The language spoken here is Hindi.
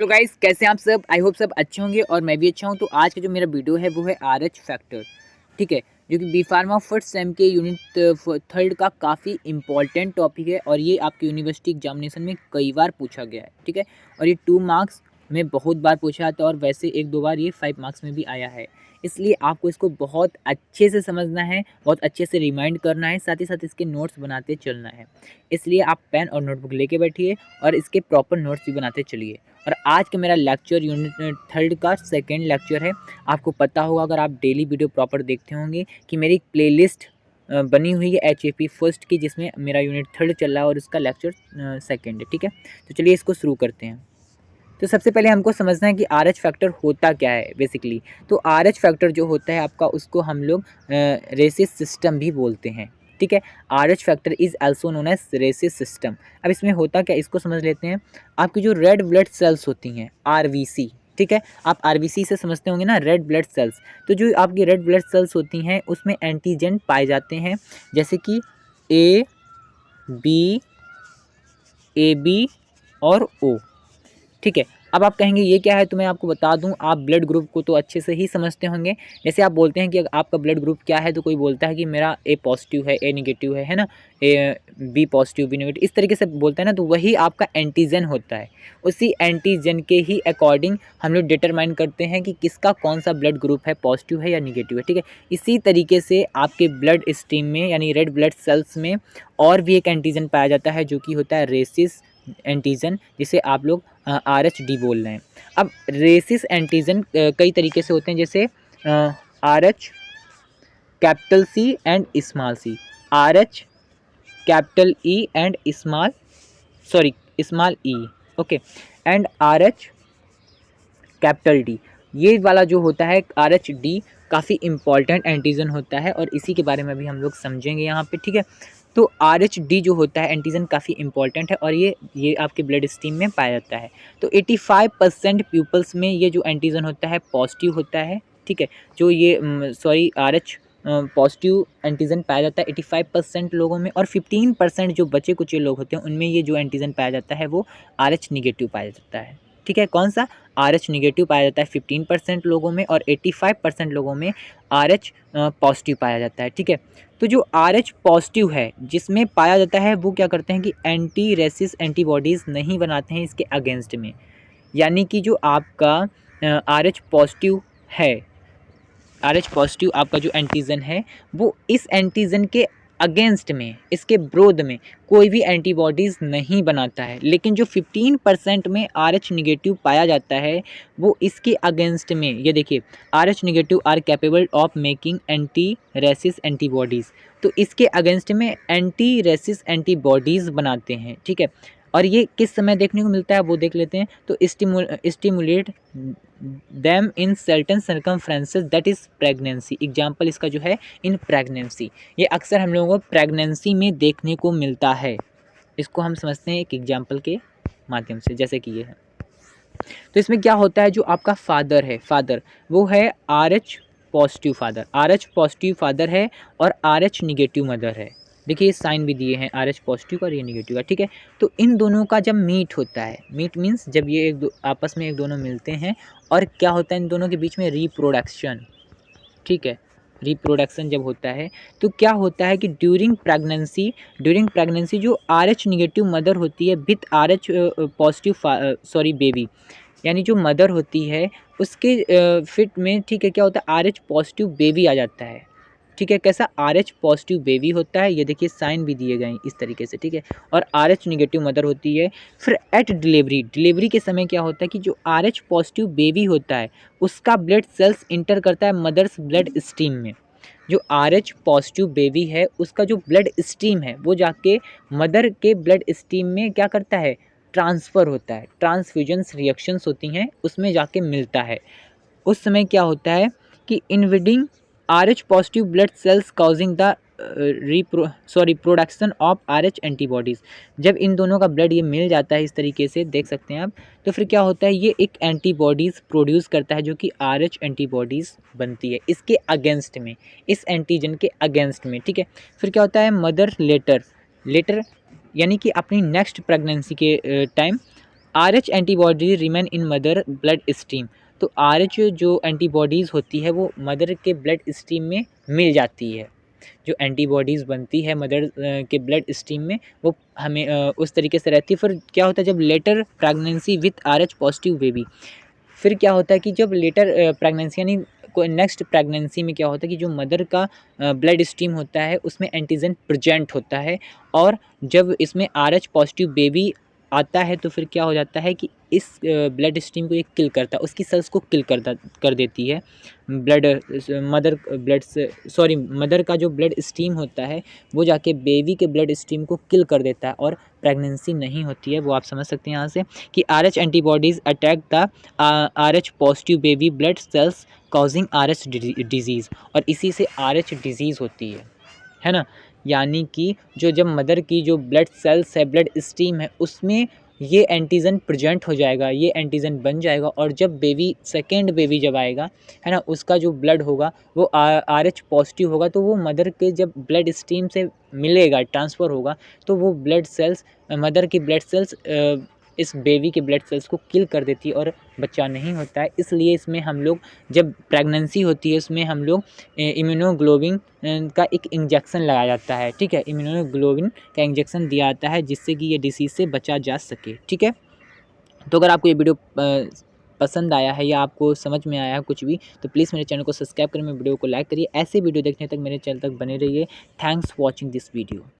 तो गाइस कैसे हैं आप सब। आई होप सब अच्छे होंगे और मैं भी अच्छा हूं। तो आज का जो मेरा वीडियो है वो है आरएच फैक्टर, ठीक है, जो कि बी फार्मा फर्स्ट सेम के यूनिट थर्ड का काफ़ी इंपॉर्टेंट टॉपिक है और ये आपके यूनिवर्सिटी एग्जामिनेशन में कई बार पूछा गया है, ठीक है। और ये 2 मार्क्स में बहुत बार पूछा आता है और वैसे 1-2 बार ये 5 मार्क्स में भी आया है। इसलिए आपको इसको बहुत अच्छे से समझना है, बहुत अच्छे से रिमाइंड करना है, साथ ही साथ इसके नोट्स बनाते चलना है। इसलिए आप पेन और नोटबुक लेके बैठिए और इसके प्रॉपर नोट्स भी बनाते चलिए। और आज का मेरा लेक्चर यूनिट थर्ड का सेकंड लेक्चर है। आपको पता होगा अगर आप डेली वीडियो प्रॉपर देखते होंगे कि मेरी एक प्लेलिस्ट बनी हुई है HAP फर्स्ट की, जिसमें मेरा यूनिट थर्ड चल रहा है और उसका लेक्चर सेकंड है, ठीक है। तो चलिए इसको शुरू करते हैं। तो सबसे पहले हमको समझना है कि RH फैक्टर होता क्या है बेसिकली। तो RH फैक्टर जो होता है आपका, उसको हम लोग रेसिस सिस्टम भी बोलते हैं, ठीक है। RH factor is also known as rhesus system. अब इसमें होता क्या, इसको समझ लेते हैं। आपकी जो रेड ब्लड सेल्स होती हैं RBC, ठीक है, आप RBC से समझते होंगे ना, रेड ब्लड सेल्स। तो जो आपकी रेड ब्लड सेल्स होती हैं उसमें एंटीजन पाए जाते हैं, जैसे कि AB और O, ठीक है। अब आप कहेंगे ये क्या है, तो मैं आपको बता दूं, आप ब्लड ग्रुप को तो अच्छे से ही समझते होंगे। जैसे आप बोलते हैं कि आपका ब्लड ग्रुप क्या है, तो कोई बोलता है कि मेरा A पॉजिटिव है, A नेगेटिव है ना, B पॉजिटिव, B नेगेटिव, इस तरीके से बोलता है ना। तो वही आपका एंटीजन होता है। उसी एंटीजन के ही अकॉर्डिंग हम लोग डिटरमाइन करते हैं कि किसका कौन सा ब्लड ग्रुप है, पॉजिटिव है या निगेटिव है, ठीक है। इसी तरीके से आपके ब्लड स्ट्रीम में यानी रेड ब्लड सेल्स में और भी एक एंटीजन पाया जाता है, जो कि होता है रेसिस एंटीजन, जिसे आप लोग RH बोल रहे हैं। अब रेसिस एंटीजन कई तरीके से होते हैं, जैसे RH capital C and small c, RH capital E and small e, okay, and RH capital D। ये वाला जो होता है RH-D काफ़ी इंपॉर्टेंट एंटीजन होता है और इसी के बारे में भी हम लोग समझेंगे यहाँ पे, ठीक है। तो RH-D जो होता है एंटीजन काफ़ी इंपॉर्टेंट है और ये आपके ब्लड स्ट्रीम में पाया जाता है। तो 85% पीपल्स में ये जो एंटीजन होता है पॉजिटिव होता है, ठीक है। जो ये RH पॉजिटिव एंटीजन पाया जाता है 85% लोगों में, और 15% जो बचे कुछ लोग होते हैं उनमें ये जो एंटीजन पाया जाता है वो RH निगेटिव पाया जाता है, ठीक है। कौन सा, RH निगेटिव पाया जाता है 15% लोगों में, और 85% लोगों में RH पॉजिटिव पाया जाता है, ठीक है। तो जो RH पॉजिटिव है जिसमें पाया जाता है, वो क्या करते हैं कि एंटी रेसिस एंटीबॉडीज़ नहीं बनाते हैं इसके अगेंस्ट में। यानी कि जो आपका RH पॉजिटिव है, RH पॉजिटिव आपका जो एंटीजन है, वो इस एंटीजन के अगेंस्ट में, इसके विरोध में कोई भी एंटीबॉडीज़ नहीं बनाता है। लेकिन जो 15% में RH निगेटिव पाया जाता है, वो इसके अगेंस्ट में, ये देखिए, RH negative are capable of making anti rhesus antibodies. तो इसके अगेंस्ट में एंटी रेसिस एंटीबॉडीज़ बनाते हैं, ठीक है। और ये किस समय देखने को मिलता है वो देख लेते हैं। तो stimulate them in certain circumferences, that is pregnancy. Example इसका जो है इन प्रेगनेंसी, ये अक्सर हम लोगों को प्रेगनेंसी में देखने को मिलता है। इसको हम समझते हैं एक एग्जाम्पल के माध्यम से, जैसे कि ये है। तो इसमें क्या होता है, जो आपका फादर है, फादर वो है RH positive father, RH positive father है और RH निगेटिव मदर है। देखिए साइन भी दिए हैं, RH पॉजिटिव और ये निगेटिव का, ठीक है। तो इन दोनों का जब मीट होता है, मीट मीन्स जब ये आपस में एक दोनों मिलते हैं, और क्या होता है इन दोनों के बीच में, रिप्रोडक्शन, ठीक है। रिप्रोडक्शन जब होता है तो क्या होता है कि ड्यूरिंग प्रेगनेंसी जो RH निगेटिव मदर होती है विथ RH पॉजिटिव बेबी, यानी जो मदर होती है उसके फिट में, ठीक है, क्या होता है, RH पॉजिटिव बेबी आ जाता है, ठीक है। कैसा, RH पॉजिटिव बेबी होता है, ये देखिए साइन भी दिए गए हैं इस तरीके से, ठीक है। और RH निगेटिव मदर होती है। फिर एट डिलीवरी के समय क्या होता है कि जो RH पॉजिटिव बेबी होता है उसका ब्लड सेल्स इंटर करता है मदर्स ब्लड स्ट्रीम में। जो RH पॉजिटिव बेबी है उसका जो ब्लड स्ट्रीम है वो जाके मदर के ब्लड स्ट्रीम में क्या करता है, ट्रांसफ़र होता है, ट्रांसफ्यूजन्स रिएक्शंस होती हैं उसमें जाके मिलता है। उस समय क्या होता है कि इनविडिंग RH positive blood cells causing the production of RH antibodies. जब इन दोनों का ब्लड ये मिल जाता है इस तरीके से, देख सकते हैं आप, तो फिर क्या होता है, ये एक एंटीबॉडीज़ प्रोड्यूस करता है जो कि RH एंटीबॉडीज़ बनती है इसके अगेंस्ट में, इस एंटीजन के अगेंस्ट में, ठीक है। फिर क्या होता है, मदर लेटर यानी कि अपनी नेक्स्ट प्रेगनेंसी के time RH antibody remain in mother blood stream. तो RH जो एंटीबॉडीज़ होती है वो मदर के ब्लड स्ट्रीम में मिल जाती है। जो एंटीबॉडीज़ बनती है मदर के ब्लड स्ट्रीम में, वो हमें उस तरीके से रहती है। फिर क्या होता है जब later pregnancy with RH positive baby, फिर क्या होता है कि जब लेटर प्रेगनेंसी यानी को नेक्स्ट प्रेगनेंसी में क्या होता है कि जो मदर का ब्लड स्ट्रीम होता है उसमें एंटीजन प्रेजेंट होता है, और जब इसमें RH पॉजिटिव बेबी आता है तो फिर क्या हो जाता है कि इस ब्लड स्ट्रीम को ये किल करता है, उसकी सेल्स को किल कर देती है। ब्लड मदर ब्लड से सॉरी मदर का जो ब्लड स्ट्रीम होता है वो जाके बेबी के ब्लड स्ट्रीम को किल कर देता है और प्रेगनेंसी नहीं होती है। वो आप समझ सकते हैं यहाँ से कि RH antibodies attack the RH positive baby blood cells causing RH disease, और इसी से RH डिजीज़ होती है ना। यानी कि जो जब मदर की जो ब्लड सेल्स है, ब्लड स्ट्रीम है, उसमें ये एंटीजन प्रेजेंट हो जाएगा, ये एंटीजन बन जाएगा, और जब बेबी सेकेंड बेबी जब आएगा है ना, उसका जो ब्लड होगा वो RH पॉजिटिव होगा, तो वो मदर के जब ब्लड स्ट्रीम से मिलेगा, ट्रांसफ़र होगा, तो वो ब्लड सेल्स मदर की ब्लड सेल्स इस बेबी के ब्लड सेल्स को किल कर देती है और बच्चा नहीं होता है। इसलिए इसमें हम लोग जब प्रेगनेंसी होती है उसमें हम लोग इम्यूनोग्लोबिन का एक इंजेक्शन लगाया जाता है, ठीक है। इम्यूनोग्लोबिन का इंजेक्शन दिया जाता है जिससे कि ये डिसीज़ से बचा जा सके, ठीक है। तो अगर आपको ये वीडियो पसंद आया है या आपको समझ में आया है कुछ भी, तो प्लीज़ मेरे चैनल को सब्सक्राइब करें, मेरे वीडियो को लाइक करिए। ऐसे वीडियो देखने तक मेरे चैनल तक बने रहिए। Thanks for watching this video.